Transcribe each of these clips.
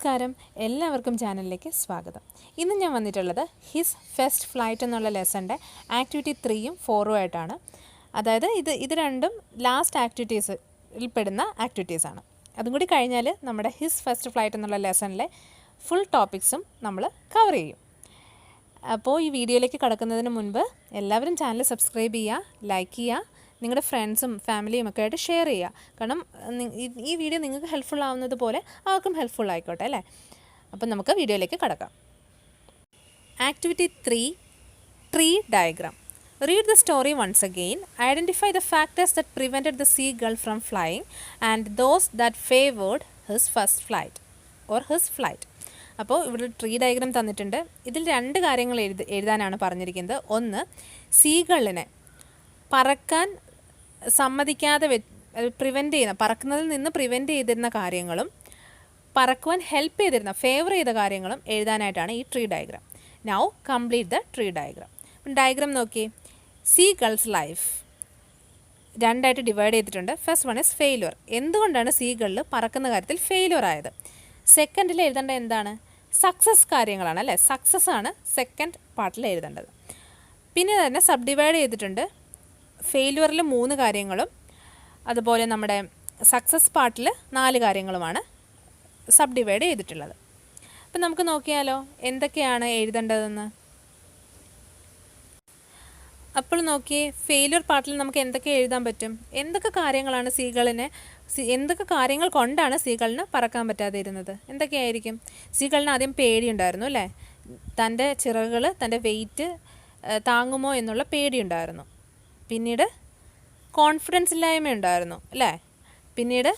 നമസ്കാരം, എല്ലാവർക്കും ചാനലിലേക്ക് സ്വാഗതം. ഇന്ന് ഞാൻ വന്നിട്ടുള്ളത് ഹിസ് ഫസ്റ്റ് ഫ്ലൈറ്റ് എന്നുള്ള ലെസൻ്റെ ആക്ടിവിറ്റി 3ഉം 4ഉം ആയിട്ടാണ്. അതായത് ഇത് രണ്ടും ലാസ്റ്റ് ആക്ടിവിറ്റീസിൽ പെടുന്ന ആക്ടിവിറ്റീസാണ്. അതും കൂടി കഴിഞ്ഞാൽ നമ്മുടെ ഹിസ് ഫസ്റ്റ് ഫ്ലൈറ്റ് എന്നുള്ള ലെസണിലെ ഫുൾ ടോപ്പിക്സും നമ്മൾ കവർ ചെയ്യും. അപ്പോൾ ഈ വീഡിയോയിലേക്ക് കടക്കുന്നതിന് മുൻപ് എല്ലാവരും ചാനൽ സബ്സ്ക്രൈബ് ചെയ്യുക, ലൈക്ക് ചെയ്യുക, നിങ്ങളുടെ ഫ്രണ്ട്സും ഫാമിലിയും ഒക്കെ ആയിട്ട് ഷെയർ ചെയ്യുക. കാരണം ഈ വീഡിയോ നിങ്ങൾക്ക് ഹെൽപ്ഫുൾ ആവുന്നത് പോലെ അവർക്കും ഹെൽപ്ഫുൾ ആയിക്കോട്ടെ അല്ലേ. അപ്പം നമുക്ക് വീഡിയോയിലേക്ക് കടക്കാം. Activity 3, tree diagram. Read the story once again. Identify the factors that prevented the seagull from flying and those that favored his first flight or his flight. അപ്പോൾ ഇവിടെ ട്രീ ഡയഗ്രാം തന്നിട്ടുണ്ട്. ഇതിൽ രണ്ട് കാര്യങ്ങൾ എഴുതാനാണ് പറഞ്ഞിരിക്കുന്നത്. ഒന്ന്, സീഗള്ളിനെ പറക്കാൻ സമ്മതിക്കാതെ പറക്കുന്നതിൽ നിന്ന് പ്രിവെൻറ്റ് ചെയ്തിരുന്ന കാര്യങ്ങളും പറക്കുവാൻ ഹെൽപ്പ് ചെയ്തിരുന്ന ഫേവർ ചെയ്ത കാര്യങ്ങളും എഴുതാനായിട്ടാണ് ഈ tree diagram. Now complete the tree diagram. Diagram നോക്കി. സീ ഗൾസ് ലൈഫ് രണ്ടായിട്ട് ഡിവൈഡ് ചെയ്തിട്ടുണ്ട്. First one is failure. എന്തുകൊണ്ടാണ് സീഗളിൽ പറക്കുന്ന കാര്യത്തിൽ ഫെയിലുവർ ആയത്? സെക്കൻഡിൽ എഴുതേണ്ട എന്താണ്? സക്സസ് കാര്യങ്ങളാണ് അല്ലേ. സക്സസ് ആണ് സെക്കൻഡ് പാർട്ടിൽ എഴുതേണ്ടത്. പിന്നെ തന്നെ സബ് ഡിവൈഡ് ചെയ്തിട്ടുണ്ട്. ഫെയിലുവറിൽ 3 കാര്യങ്ങളും അതുപോലെ നമ്മുടെ സക്സസ് പാർട്ടിൽ 4 കാര്യങ്ങളുമാണ് സബ് ഡിവൈഡ് ചെയ്തിട്ടുള്ളത്. അപ്പം നമുക്ക് നോക്കിയാലോ എന്തൊക്കെയാണ് എഴുതേണ്ടതെന്ന്. അപ്പോൾ നോക്കിയേ, ഫെയിലുവർ പാർട്ടിൽ നമുക്ക് എന്തൊക്കെ എഴുതാൻ പറ്റും? എന്തൊക്കെ കാര്യങ്ങളാണ് എന്തൊക്കെ കാര്യങ്ങൾ കൊണ്ടാണ് സീഗളിന് പറക്കാൻ പറ്റാതെ ഇരുന്നത്? എന്തൊക്കെയായിരിക്കും? സീഗളിന് ആദ്യം പേടിയുണ്ടായിരുന്നു അല്ലേ. തൻ്റെ ചിറകുകൾ തൻ്റെ വെയിറ്റ് താങ്ങുമോ എന്നുള്ള പേടിയുണ്ടായിരുന്നു. പിന്നീട് കോൺഫിഡൻസ് ഇല്ലായ്മ ഉണ്ടായിരുന്നു അല്ലേ. പിന്നീട്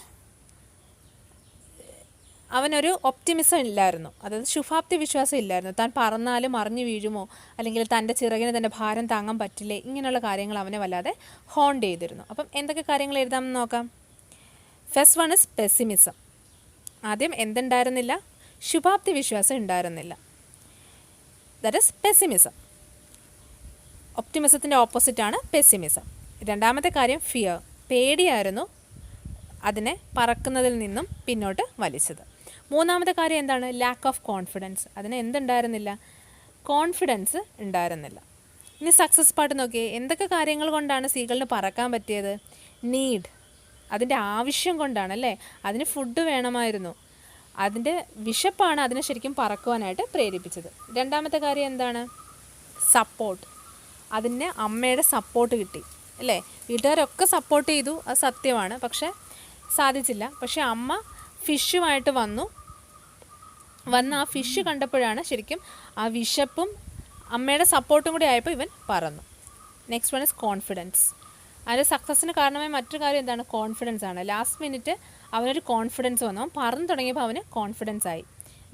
അവനൊരു ഒപ്റ്റിമിസം ഇല്ലായിരുന്നു, അതായത് ശുഭാപ്തി വിശ്വാസം ഇല്ലായിരുന്നു. താൻ പറന്നാലും മറിഞ്ഞു വീഴുമോ, അല്ലെങ്കിൽ തൻ്റെ ചിറകിന് തൻ്റെ ഭാരം താങ്ങാൻ പറ്റില്ലേ, ഇങ്ങനെയുള്ള കാര്യങ്ങൾ അവനെ വല്ലാതെ ഹോണ്ട് ചെയ്തിരുന്നു. അപ്പം എന്തൊക്കെ കാര്യങ്ങൾ എഴുതാമെന്ന് നോക്കാം. First one is pessimism. ആദ്യം എന്തുണ്ടായിരുന്നില്ല? ശുഭാപ്തി വിശ്വാസം ഉണ്ടായിരുന്നില്ല. That is pessimism. ഒപ്റ്റിമിസത്തിൻ്റെ ഓപ്പോസിറ്റാണ് പെസിമിസം. രണ്ടാമത്തെ കാര്യം ഫിയർ. പേടിയായിരുന്നു അതിനെ പറക്കുന്നതിൽ നിന്നും പിന്നോട്ട് വലിച്ചത്. മൂന്നാമത്തെ കാര്യം എന്താണ്? Lack of confidence. അതിന് എന്തുണ്ടായിരുന്നില്ല? കോൺഫിഡൻസ് ഉണ്ടായിരുന്നില്ല. ഇനി സക്സസ് പാർട്ട് നോക്കിയേ. എന്തൊക്കെ കാര്യങ്ങൾ കൊണ്ടാണ് സീഗളിന് പറക്കാൻ പറ്റിയത്? നീഡ്, അതിൻ്റെ ആവശ്യം കൊണ്ടാണ് അല്ലേ. അതിന് ഫുഡ് വേണമായിരുന്നു. അതിൻ്റെ വിശപ്പാണ് അതിനെ ശരിക്കും പറക്കുവാനായിട്ട് പ്രേരിപ്പിച്ചത്. രണ്ടാമത്തെ കാര്യം എന്താണ്? സപ്പോർട്ട്. അതിന് അമ്മയുടെ സപ്പോർട്ട് കിട്ടി അല്ലേ. വീട്ടുകാരൊക്കെ സപ്പോർട്ട് ചെയ്തു, അത് സത്യമാണ്, പക്ഷേ സാധിച്ചില്ല. പക്ഷേ അമ്മ ഫിഷുമായിട്ട് വന്ന് ആ ഫിഷ് കണ്ടപ്പോഴാണ് ശരിക്കും ആ വിശപ്പും അമ്മയുടെ സപ്പോർട്ടും കൂടി ആയപ്പോൾ ഇവൻ പറന്നു. Next one is confidence. അതിൻ്റെ സക്സസ്സിന് കാരണമായ മറ്റൊരു കാര്യം എന്താണ്? കോൺഫിഡൻസ് ആണ്. ലാസ്റ്റ് മിനിറ്റ് അവനൊരു കോൺഫിഡൻസ് വന്നു. അവൻ പറന്നു തുടങ്ങിയപ്പോൾ അവന് കോൺഫിഡൻസ് ആയി.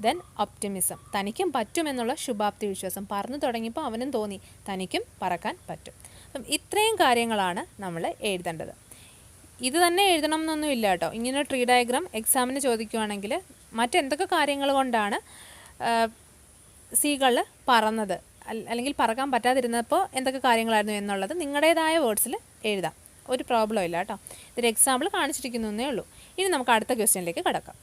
Then optimism. തനിക്കും പറ്റുമെന്നുള്ള ശുഭാപ്തി വിശ്വാസം. പറന്നു തുടങ്ങിയപ്പോൾ അവനും തോന്നി തനിക്കും പറക്കാൻ പറ്റും. അപ്പം ഇത്രയും കാര്യങ്ങളാണ് നമ്മൾ എഴുതേണ്ടത്. ഇത് തന്നെ എഴുതണം എന്നൊന്നും ഇല്ല കേട്ടോ. ഇങ്ങനെ ട്രീ ഡയഗ്രാം എക്സാമിന് ചോദിക്കുവാണെങ്കിൽ മറ്റെന്തൊക്കെ കാര്യങ്ങൾ കൊണ്ടാണ് സീഗൾ പറന്നത്, അല്ലെങ്കിൽ പറക്കാൻ പറ്റാതിരുന്നപ്പോൾ എന്തൊക്കെ കാര്യങ്ങളായിരുന്നു എന്നുള്ളത് നിങ്ങളുടേതായ വേർഡ്സിൽ എഴുതാം. ഒരു പ്രോബ്ലം ഇല്ല കേട്ടോ. ഇതൊരു എക്സാമ്പിൾ കാണിച്ചിരിക്കുന്നേ ഉള്ളൂ. ഇനി നമുക്ക് അടുത്ത ക്വസ്റ്റ്യനിലേക്ക് കടക്കാം.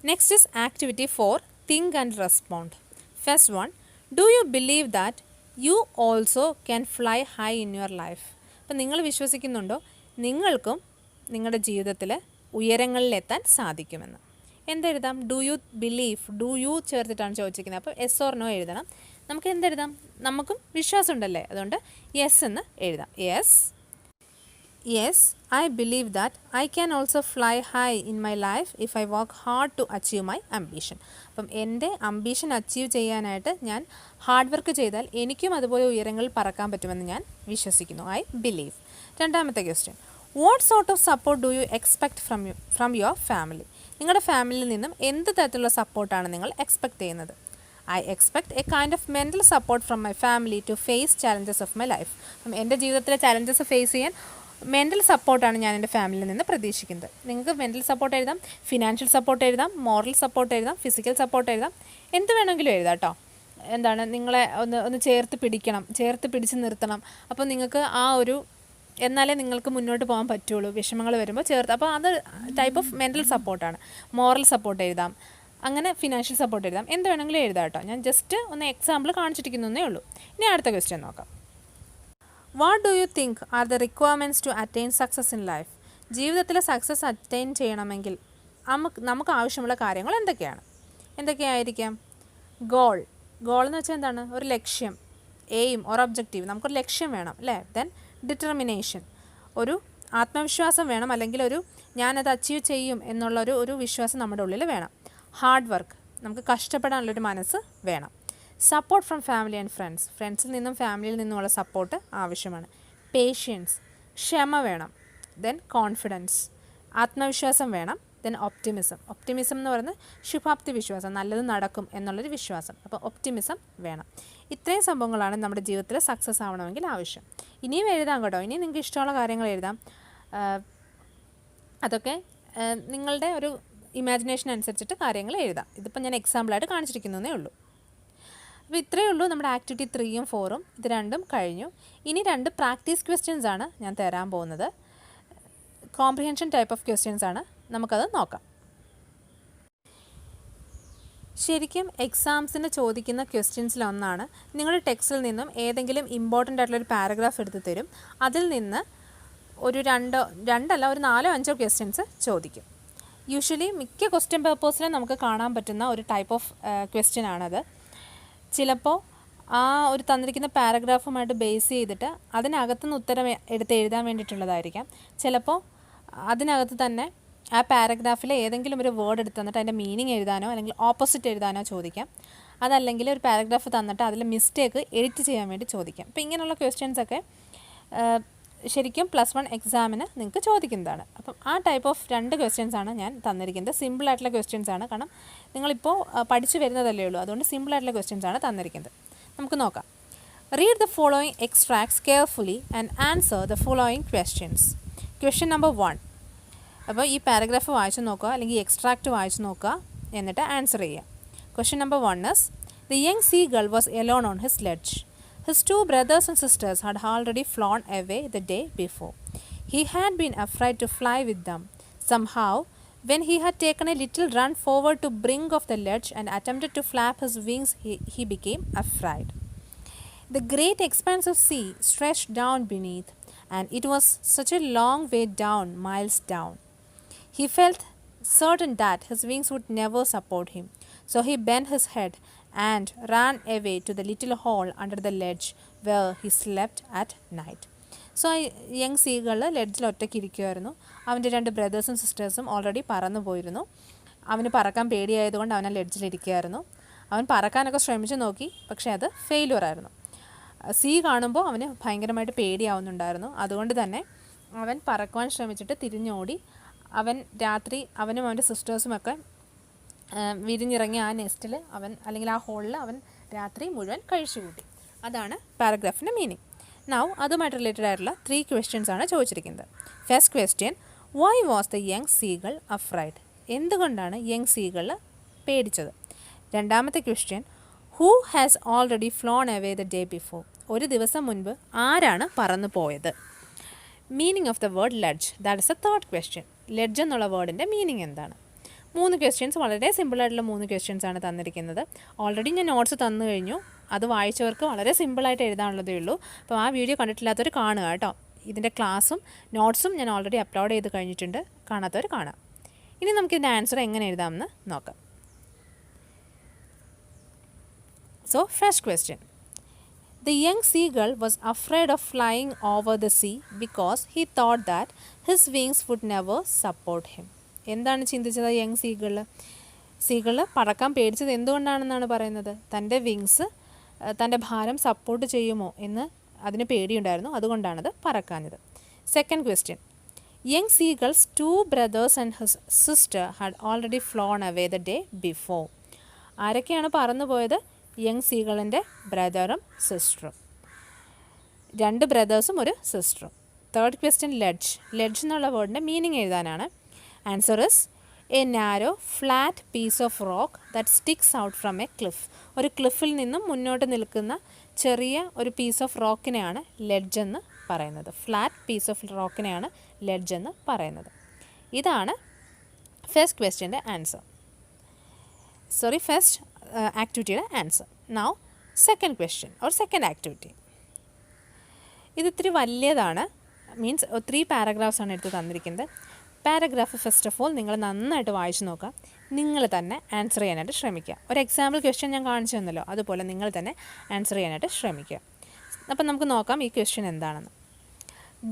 Next is activity 4, think and respond. First one, do you believe that you also can fly high in your life? അപ്പം നിങ്ങൾ വിശ്വസിക്കുന്നുണ്ടോ നിങ്ങൾക്കും നിങ്ങളുടെ ജീവിതത്തിൽ ഉയരങ്ങളിലെത്താൻ സാധിക്കുമെന്ന്? എന്തെഴുതാം? Do you believe, do you ചേർത്തിട്ടാണ് ചോദിച്ചിരിക്കുന്നത്. അപ്പോൾ യെസ് ഓർ നോ എഴുതണം. നമുക്ക് എന്തെഴുതാം? നമുക്കും വിശ്വാസം ഉണ്ടല്ലേ, അതുകൊണ്ട് യെസ് എന്ന് എഴുതാം. Yes, I believe that I can also fly high in my life if I work hard to achieve my ambition. അപ്പം എൻ്റെ അംബീഷൻ അച്ചീവ് ചെയ്യാനായിട്ട് ഞാൻ ഹാർഡ് വർക്ക് ചെയ്താൽ എനിക്കും അതുപോലെ ഉയരങ്ങളിൽ പറക്കാൻ പറ്റുമെന്ന് ഞാൻ വിശ്വസിക്കുന്നു. I believe. രണ്ടാമത്തെ question, what sort of support do you expect from your family? നിങ്ങളുടെ ഫാമിലിയിൽ നിന്നും എന്ത് തരത്തിലുള്ള സപ്പോർട്ടാണ് നിങ്ങൾ എക്സ്പെക്ട് ചെയ്യുന്നത്? I expect a kind of mental support from my family to face challenges of my life. അപ്പം എൻ്റെ ജീവിതത്തിലെ ചാലഞ്ചസ് ഫേസ് ചെയ്യാൻ മെൻ്റൽ സപ്പോർട്ടാണ് ഞാൻ എൻ്റെ ഫാമിലിയിൽ നിന്ന് പ്രതീക്ഷിക്കുന്നത്. നിങ്ങൾക്ക് മെൻ്റൽ സപ്പോർട്ട് എഴുതാം, ഫിനാൻഷ്യൽ സപ്പോർട്ട് എഴുതാം, മോറൽ സപ്പോർട്ട് എഴുതാം, ഫിസിക്കൽ സപ്പോർട്ട് എഴുതാം, എന്ത് വേണമെങ്കിലും എഴുതാം കേട്ടോ. എന്താണ് നിങ്ങളെ ഒന്ന് ചേർത്ത് പിടിച്ച് നിർത്തണം. അപ്പോൾ നിങ്ങൾക്ക് ആ ഒരു എന്നാലേ നിങ്ങൾക്ക് മുന്നോട്ട് പോകാൻ പറ്റുള്ളൂ. വിഷമങ്ങൾ വരുമ്പോൾ ചേർത്ത്, അപ്പോൾ അത് ടൈപ്പ് ഓഫ് മെൻ്റൽ സപ്പോർട്ടാണ്. മോറൽ സപ്പോർട്ട് എഴുതാം, അങ്ങനെ ഫിനാൻഷ്യൽ സപ്പോർട്ട് എഴുതാം, എന്ത് വേണമെങ്കിലും എഴുതാം കേട്ടോ. ഞാൻ ജസ്റ്റ് ഒന്ന് എക്സാമ്പിൾ കാണിച്ചിരിക്കുന്നേ ഉള്ളൂ. ഇനി അടുത്ത ക്വസ്റ്റ്യൻ നോക്കാം. What do you think are the requirements to attain success in life? ജീവിതത്തിൽ സക്സസ് അറ്റൈൻ ചെയ്യണമെങ്കിൽ നമുക്ക് ആവശ്യമുള്ള കാര്യങ്ങൾ എന്തൊക്കെയായിരിക്കാം? ഗോൾ എന്ന് വെച്ചാൽ എന്താണ്? ഒരു ലക്ഷ്യം, എയിം ഓർ ഒബ്ജക്റ്റീവ്. നമുക്കൊരു ലക്ഷ്യം വേണം അല്ലേ? ദെൻ ഡിറ്റർമിനേഷൻ, ഒരു ആത്മവിശ്വാസം വേണം, അല്ലെങ്കിൽ ഞാനത് അച്ചീവ് ചെയ്യും എന്നുള്ള ഒരു വിശ്വാസം നമ്മുടെ ഉള്ളിൽ വേണം. ഹാർഡ് വർക്ക്, നമുക്ക് കഷ്ടപ്പെടാനുള്ളൊരു മനസ്സ് വേണം. സപ്പോർട്ട് ഫ്രം ഫാമിലി ആൻഡ് ഫ്രണ്ട്സിൽ നിന്നും ഫാമിലിയിൽ നിന്നുമുള്ള സപ്പോർട്ട് ആവശ്യമാണ്. പേഷ്യൻസ്, ക്ഷമ വേണം. ദെൻ കോൺഫിഡൻസ്, ആത്മവിശ്വാസം വേണം. ദെൻ ഒപ്റ്റിമിസം എന്ന് പറയുന്നത് ശുഭാപ്തി വിശ്വാസം, നല്ലത് നടക്കും എന്നുള്ളൊരു വിശ്വാസം. അപ്പോൾ ഒപ്റ്റിമിസം വേണം. ഇത്രയും സംഭവങ്ങളാണ് നമ്മുടെ ജീവിതത്തിൽ സക്സസ് ആവണമെങ്കിൽ ആവശ്യം. ഇനിയും എഴുതാം കേട്ടോ, ഇനിയും നിങ്ങൾക്ക് ഇഷ്ടമുള്ള കാര്യങ്ങൾ എഴുതാം. അതൊക്കെ നിങ്ങളുടെ ഒരു ഇമാജിനേഷൻ അനുസരിച്ചിട്ട് കാര്യങ്ങൾ എഴുതാം. ഇതിപ്പോൾ ഞാൻ എക്സാമ്പിളായിട്ട് കാണിച്ചിരിക്കുന്നതേ ഉള്ളൂ. അപ്പോൾ ഇത്രയേ ഉള്ളൂ നമ്മുടെ ആക്ടിവിറ്റി 3ഉം 4ഉം. ഇത് രണ്ടും കഴിഞ്ഞു. ഇനി 2 പ്രാക്ടീസ് ക്വസ്റ്റ്യൻസ് ആണ് ഞാൻ തരാൻ പോകുന്നത്. കോംപ്രിഹെൻഷൻ ടൈപ്പ് ഓഫ് ക്വസ്റ്റ്യൻസ് ആണ്. നമുക്കത് നോക്കാം. ശരിക്കും എക്സാംസിന് ചോദിക്കുന്ന ക്വസ്റ്റ്യൻസിലൊന്നാണ്, നിങ്ങളുടെ ടെക്സ്റ്റിൽ നിന്നും ഏതെങ്കിലും ഇമ്പോർട്ടൻ്റ് ആയിട്ടുള്ളൊരു പാരഗ്രാഫ് എടുത്ത് തരും. അതിൽ നിന്ന് ഒരു 4-5 ക്വസ്റ്റ്യൻസ് ചോദിക്കും. യൂഷ്വലി മിക്ക ക്വസ്റ്റ്യൻ പേപ്പേഴ്സിലും നമുക്ക് കാണാൻ പറ്റുന്ന ഒരു ടൈപ്പ് ഓഫ് ക്വസ്റ്റ്യൻ ആണത്. ചിലപ്പോൾ ആ ഒരു തന്നിരിക്കുന്ന പാരഗ്രാഫുമായിട്ട് ബേസ് ചെയ്തിട്ട് അതിനകത്തുനിന്ന് ഉത്തരം എടുത്ത് എഴുതാൻ വേണ്ടിയിട്ടുള്ളതായിരിക്കാം. ചിലപ്പോൾ അതിനകത്ത് തന്നെ ആ പാരഗ്രാഫിലെ ഏതെങ്കിലും ഒരു വേർഡ് എടുത്ത് തന്നിട്ട് അതിൻ്റെ മീനിങ് എഴുതാനോ അല്ലെങ്കിൽ ഓപ്പോസിറ്റ് എഴുതാനോ ചോദിക്കാം. അതല്ലെങ്കിൽ ഒരു പാരഗ്രാഫ് തന്നിട്ട് അതിൽ മിസ്റ്റേക്ക് എഡിറ്റ് ചെയ്യാൻ വേണ്ടി ചോദിക്കാം. അപ്പോൾ ഇങ്ങനെയുള്ള ക്വസ്റ്റ്യൻസൊക്കെ ശരിക്കും +1 എക്സാമിന് നിങ്ങൾക്ക് ചോദിക്കുന്നതാണ്. അപ്പം ആ ടൈപ്പ് ഓഫ് 2 ക്വസ്റ്റ്യൻസാണ് ഞാൻ തന്നിരിക്കുന്നത്. സിമ്പിളായിട്ടുള്ള ക്വസ്റ്റ്യൻസാണ്, കാരണം നിങ്ങളിപ്പോൾ പഠിച്ചു വരുന്നതല്ലേ ഉള്ളൂ. അതുകൊണ്ട് സിമ്പിളായിട്ടുള്ള ക്വസ്റ്റ്യൻസാണ് തന്നിരിക്കുന്നത്. നമുക്ക് നോക്കാം. Read the following extracts carefully and answer the following questions. Question number 1. അപ്പോൾ ഈ പാരഗ്രാഫ് വായിച്ച് നോക്കുക, അല്ലെങ്കിൽ എക്സ്ട്രാക്റ്റ് വായിച്ച് നോക്കുക, എന്നിട്ട് ആൻസർ ചെയ്യുക. Question number 1 is, the young seagull was alone on his ledge. His 2 brothers and sisters had already flown away the day before. He had been afraid to fly with them. Somehow, when he had taken a little run forward to brink of the ledge and attempted to flap his wings, he became afraid. The great expanse of sea stretched down beneath, and it was such a long way down, miles down. He felt certain that his wings would never support him, so he bent his head and ran away to the little hole under the ledge where he slept at night. So young seagull ലെഡ്ജിൽ ഒറ്റയ്ക്ക് ഇരിക്കുമായിരുന്നു. അവൻ്റെ 2 ബ്രദേഴ്സും സിസ്റ്റേഴ്സും already പറന്നു പോയിരുന്നു. അവന് പറക്കാൻ പേടിയായതുകൊണ്ട് അവൻ ആ ലെഡ്ജിലിരിക്കുകയായിരുന്നു. അവൻ പറക്കാനൊക്കെ ശ്രമിച്ചു നോക്കി, പക്ഷേ അത് ഫെയിലുവറായിരുന്നു. സീ കാണുമ്പോൾ അവന് ഭയങ്കരമായിട്ട് പേടിയാവുന്നുണ്ടായിരുന്നു. അതുകൊണ്ട് തന്നെ അവൻ പറക്കുവാൻ ശ്രമിച്ചിട്ട് തിരിഞ്ഞോടി. അവൻ രാത്രി അവനും അവൻ്റെ സിസ്റ്റേഴ്സുമൊക്കെ വിരിഞ്ഞിറങ്ങി ആ നെസ്റ്റിൽ അല്ലെങ്കിൽ ആ ഹോളിൽ അവൻ രാത്രി മുഴുവൻ കഴിച്ചു കൂട്ടി. അതാണ് പാരഗ്രാഫിൻ്റെ മീനിങ്. നൗ അതുമായിട്ട് റിലേറ്റഡ് ആയിട്ടുള്ള 3 ക്വസ്റ്റ്യൻസ് ആണ് ചോദിച്ചിരിക്കുന്നത്. First question, why was the young സീകൾ afraid? എന്തുകൊണ്ടാണ് യങ് സീകൾ പേടിച്ചത്? രണ്ടാമത്തെ question, who has already flown away the day before? ഒരു ദിവസം മുൻപ് ആരാണ് പറന്നു പോയത്? Meaning of the word ledge, that is A third question. Ledge എന്നുള്ള വേർഡിൻ്റെ മീനിങ് എന്താണ്? 3 ക്വസ്റ്റ്യൻസ്, വളരെ സിമ്പിളായിട്ടുള്ള 3 ക്വസ്റ്റ്യൻസ് ആണ് തന്നിരിക്കുന്നത്. ഓൾറെഡി ഞാൻ നോട്ട്സ് തന്നു കഴിഞ്ഞു. അത് വായിച്ചവർക്ക് വളരെ സിമ്പിളായിട്ട് എഴുതാനുള്ളതേ ഉള്ളൂ. അപ്പോൾ ആ വീഡിയോ കണ്ടിട്ടില്ലാത്തവർ കാണുക കേട്ടോ. ഇതിൻ്റെ ക്ലാസ്സും നോട്ട്സും ഞാൻ ഓൾറെഡി അപ്ലോഡ് ചെയ്ത് കഴിഞ്ഞിട്ടുണ്ട്. കാണാത്തവർ കാണാം. ഇനി നമുക്കിതിൻ്റെ ആൻസർ എങ്ങനെ എഴുതാമെന്ന് നോക്കാം. So first question, the young seagull was afraid of flying over the sea because he thought that his wings would never support him. എന്താണ് ചിന്തിച്ചത് യങ് സീകൾ പറക്കാൻ പേടിച്ചത് എന്തുകൊണ്ടാണെന്നാണ് പറയുന്നത്? തൻ്റെ വിങ്സ് തൻ്റെ ഭാരം സപ്പോർട്ട് ചെയ്യുമോ എന്ന് അതിന് പേടിയുണ്ടായിരുന്നു. അതുകൊണ്ടാണത് പറക്കാഞ്ഞത്. Second question, young seagulls 2 brothers and his sister had already flown away the day before. ആരൊക്കെയാണ് പറന്നു പോയത്? യങ് സീകളിൻ്റെ ബ്രദറും സിസ്റ്ററും. 2 ബ്രദേഴ്സും ഒരു സിസ്റ്ററും. തേർഡ് ക്വസ്റ്റ്യൻ, ലെഡ്ജ് എന്നുള്ള വേർഡിൻ്റെ മീനിങ് എഴുതാനാണ്. Answer is a narrow flat piece of rock that sticks out from a cliff. ഒരു ക്ലിഫിൽ നിന്നും മുന്നോട്ട് നിൽക്കുന്ന ചെറിയ ഒരു പീസ് ഓഫ് റോക്കിനെയാണ് ലെഡ്ജ് എന്ന് പറയുന്നത്. ഫ്ലാറ്റ് പീസ് ഓഫ് റോക്കിനെയാണ് ലെഡ്ജ് എന്ന് പറയുന്നത്. ഇതാണ് ഫസ്റ്റ് ക്വസ്റ്റ്യൻ്റെ ആൻസർ. ഫസ്റ്റ് ആക്ടിവിറ്റിയുടെ answer. Now second question or second activity. ഇത് ഇത്തിരി വലിയതാണ്, മീൻസ് 3 പാരഗ്രാഫ്സാണ് എടുത്ത് തന്നിരിക്കുന്നത്. പാരഗ്രാഫ് ഫസ്റ്റ് ഓഫ് ഓൾ നിങ്ങൾ നന്നായിട്ട് വായിച്ച് നോക്കുക, നിങ്ങൾ തന്നെ ആൻസർ ചെയ്യാനായിട്ട് ശ്രമിക്കുക. ഒരു എക്സാമ്പിൾ ക്വസ്റ്റ്യൻ ഞാൻ കാണിച്ചു തന്നല്ലോ, അതുപോലെ നിങ്ങൾ തന്നെ ആൻസർ ചെയ്യാനായിട്ട് ശ്രമിക്കുക. അപ്പം നമുക്ക് നോക്കാം ഈ ക്വസ്റ്റ്യൻ എന്താണെന്ന്.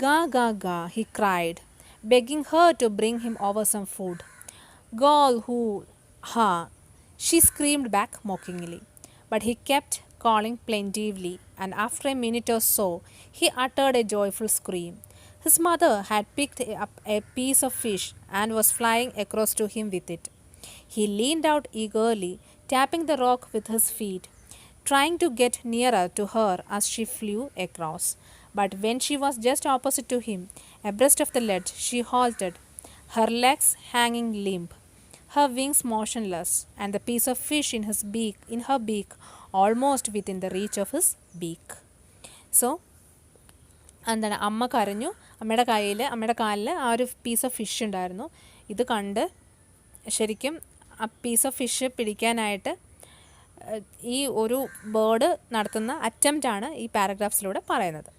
Ga ga ga he cried, begging her to bring him over some food. Gall who ha, she screamed back mockingly. But he kept calling plaintively, and after a minute or so, he uttered a joyful scream. His mother had picked up a piece of fish and was flying across to him with it. He leaned out eagerly, tapping the rock with his feet, trying to get nearer to her as she flew across. But when she was just opposite to him, abreast of the ledge, she halted, her legs hanging limp, her wings motionless, and the piece of fish in her beak almost within the reach of his beak. So, എന്താണ്, അമ്മ കരഞ്ഞു. അമ്മയുടെ കാലിൽ ആ ഒരു piece of fish ഉണ്ടായിരുന്നു. ഇത് കണ്ട് ശരിക്കും ആ പീസ് ഓഫ് ഫിഷ് പിടിക്കാനായിട്ട് ഈ ഒരു ബേർഡ് നടത്തുന്ന അറ്റംപ്റ്റാണ് ഈ പാരഗ്രാഫ്സിലൂടെ പറയുന്നത്.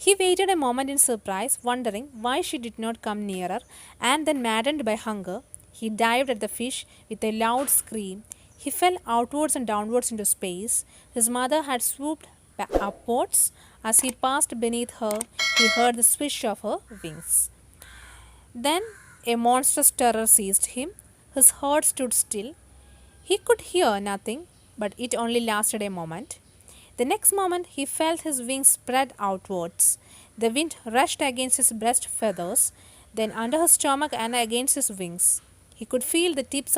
He waited a moment in surprise, wondering why she did not come nearer, and then, maddened by hunger, he dived at the fish with a loud scream. He fell outwards and downwards into space. His mother had swooped upwards. As he passed beneath her, he heard the swish of her wings. Then a monstrous terror seized him. His heart stood still. He could hear nothing, but it only lasted a moment. The next moment, he felt his wings spread outwards. The wind rushed against his breast feathers, then under his stomach and against his wings. He could feel the tips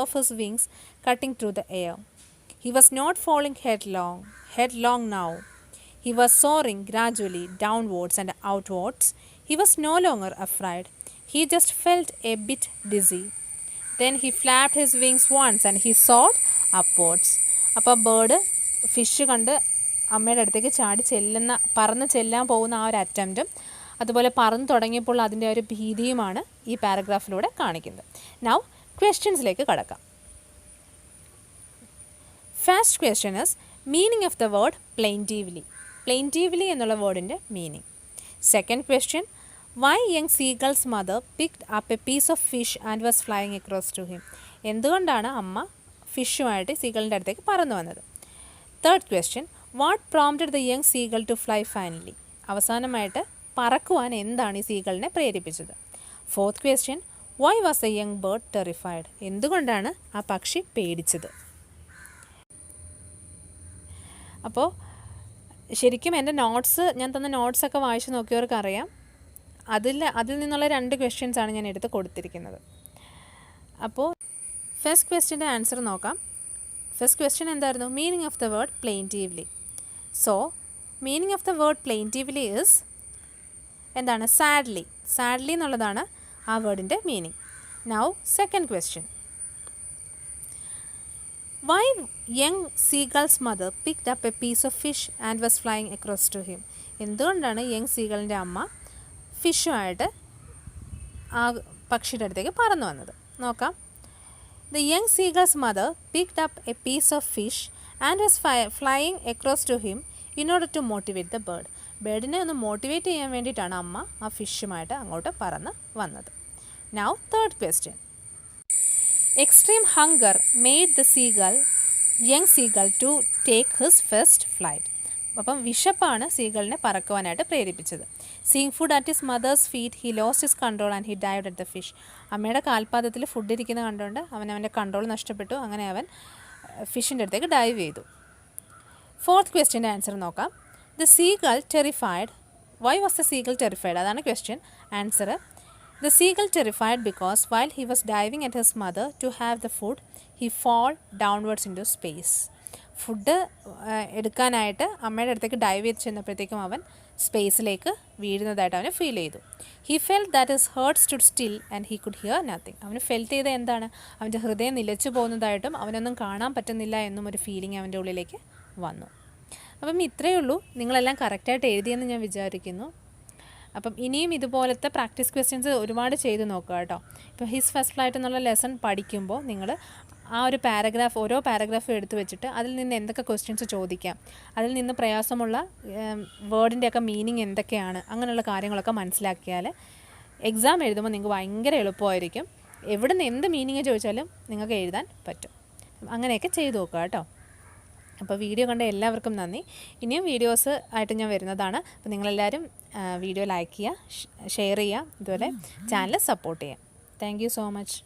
of his wings cutting through the air. He was not falling headlong now. He was soaring gradually downwards and outwards. He was no longer afraid. He just felt a bit dizzy. Then he flapped his wings once and he soared upwards. അപ്പോൾ bird fish കണ്ട് അമ്മയുടെ അടുത്തേക്ക് പറന്ന് ചെല്ലാൻ പോകുന്ന ആ ഒരു അറ്റംപ്റ്റും അതുപോലെ പറന്ന് തുടങ്ങിയപ്പോൾ അതിൻ്റെ ഒരു ഭീതിയുമാണ് ഈ പാരഗ്രാഫിലൂടെ കാണിക്കുന്നത്. നൗ ക്വസ്റ്റ്യൻസിലേക്ക് കടക്കാം. First question is meaning of the word plaintively. Plaintively എന്നുള്ള വേർഡിൻ്റെ meaning. Second question, why young seagulls mother picked up a piece of fish and was flying across to him. എന്തുകൊണ്ടാണ് അമ്മ ഫിഷുമായിട്ട് സീഗളിൻ്റെ അടുത്തേക്ക് പറന്നു വന്നത്. Third question, what prompted the young seagull to fly finally. അവസാനമായിട്ട് പറക്കുവാൻ എന്താണ് ഈ സീഗളിനെ പ്രേരിപ്പിച്ചത്. Fourth question, why was a young bird terrified. എന്തുകൊണ്ടാണ് ആ പക്ഷി പേടിച്ചത്. അപ്പോൾ ശരിക്കും എൻ്റെ ഞാൻ തന്ന നോട്ട്സൊക്കെ വായിച്ച് നോക്കിയവർക്കറിയാം, അതിൽ നിന്നുള്ള 2 ക്വസ്റ്റ്യൻസാണ് ഞാൻ എടുത്ത് കൊടുത്തിരിക്കുന്നത്. അപ്പോൾ ഫസ്റ്റ് ക്വസ്റ്റ്യൻ്റെ ആൻസർ നോക്കാം. ഫസ്റ്റ് ക്വസ്റ്റ്യൻ എന്തായിരുന്നു? Meaning of the word plaintively. So meaning of the word plaintively is എന്താണ്? സാഡ്ലി. സാഡ്ലി എന്നുള്ളതാണ് ആ വേർഡിൻ്റെ meaning. Now second question, why young seagulls mother picked up a piece of fish and was flying across to him. എന്തുകൊണ്ടാണ് young സീഗളിൻ്റെ അമ്മ ഫിഷുമായിട്ട് ആ പക്ഷിയുടെ അടുത്തേക്ക് പറന്നു വന്നത്? നോക്കാം. The young seagull's mother picked up a piece of fish and was flying across to him in order to motivate the bird. ബേർഡിനെ ഒന്ന് മോട്ടിവേറ്റ് ചെയ്യാൻ വേണ്ടിയിട്ടാണ് അമ്മ ആ ഫിഷുമായിട്ട് അങ്ങോട്ട് പറന്ന് വന്നത്. Now third question. Extreme hunger made the young seagull to take his first flight. അപ്പം വിശപ്പാണ് സീഗളിനെ പറക്കുവാനായിട്ട് പ്രേരിപ്പിച്ചത്. Seeing food at his mothers feet he lost his control and he dived at the fish. അമ്മയുടെ കാൽപാദത്തിൽ ഫുഡ് ഇരിക്കുന്ന കണ്ടുകൊണ്ട് അവൻ്റെ control നഷ്ടപ്പെട്ടു. അങ്ങനെ അവൻ ഫിഷിൻ്റെ അടുത്തേക്ക് ഡൈവ് ചെയ്തു. ഫോർത്ത് ക്വസ്റ്റ്യൻ്റെ ആൻസർ നോക്കാം. The seagull terrified. Why was the seagull terrified? അതാണ് question. Answer, the seagull terrified because while he was diving at his mother to have the food he fall downwards into space. Food എടുക്കാനായിട്ട് അമ്മയുടെ അടുത്തേക്ക് dive ചെയ്ത് ചെന്നപ്പോഴത്തേക്കും അവൻ സ്പേസിലേക്ക് വീഴുന്നതായിട്ട് അവന് feel ചെയ്തു. He felt that his heart stood still and he could hear nothing. അവന് felt ചെയ്ത എന്താണ്? അവൻ്റെ ഹൃദയം നിലച്ചു പോകുന്നതായിട്ടും അവനൊന്നും കാണാൻ പറ്റുന്നില്ല എന്നും ഒരു ഫീലിംഗ് അവൻ്റെ ഉള്ളിലേക്ക് വന്നു. അപ്പം ഇത്രയേ ഉള്ളൂ. നിങ്ങളെല്ലാം കറക്റ്റായിട്ട് എഴുതിയെന്ന് ഞാൻ വിചാരിക്കുന്നു. അപ്പം ഇനിയും ഇതുപോലത്തെ പ്രാക്ടീസ് ക്വസ്റ്റ്യൻസ് ഒരുപാട് ചെയ്ത് നോക്കുക കേട്ടോ. ഇപ്പോൾ ഹിസ് ഫസ്റ്റ് ഫ്ലൈറ്റ് എന്നുള്ള ലെസൺ പഠിക്കുമ്പോൾ നിങ്ങൾ ആ ഒരു പാരഗ്രാഫ്, ഓരോ പാരഗ്രാഫും എടുത്ത് വെച്ചിട്ട് അതിൽ നിന്ന് എന്തൊക്കെ ക്വസ്റ്റ്യൻസ് ചോദിക്കാം, അതിൽ നിന്ന് പ്രയാസമുള്ള വേർഡിൻ്റെയൊക്കെ മീനിങ് എന്തൊക്കെയാണ്, അങ്ങനെയുള്ള കാര്യങ്ങളൊക്കെ മനസ്സിലാക്കിയാൽ എക്സാം എഴുതുമ്പോൾ നിങ്ങൾക്ക് ഭയങ്കര എളുപ്പമായിരിക്കും. എവിടെ നിന്ന് എന്ത് മീനിങ് ചോദിച്ചാലും നിങ്ങൾക്ക് എഴുതാൻ പറ്റും. അങ്ങനെയൊക്കെ ചെയ്ത് നോക്കുക കേട്ടോ. അപ്പോൾ വീഡിയോ കണ്ട എല്ലാവർക്കും നന്ദി. ഇനിയും വീഡിയോസ് ആയിട്ട് ഞാൻ വരുന്നതാണ്. അപ്പോൾ നിങ്ങളെല്ലാവരും വീഡിയോ ലൈക്ക് ചെയ്യുക, ഷെയർ ചെയ്യുക, ഇതുപോലെ ചാനൽ സപ്പോർട്ട് ചെയ്യുക. Thank you so much.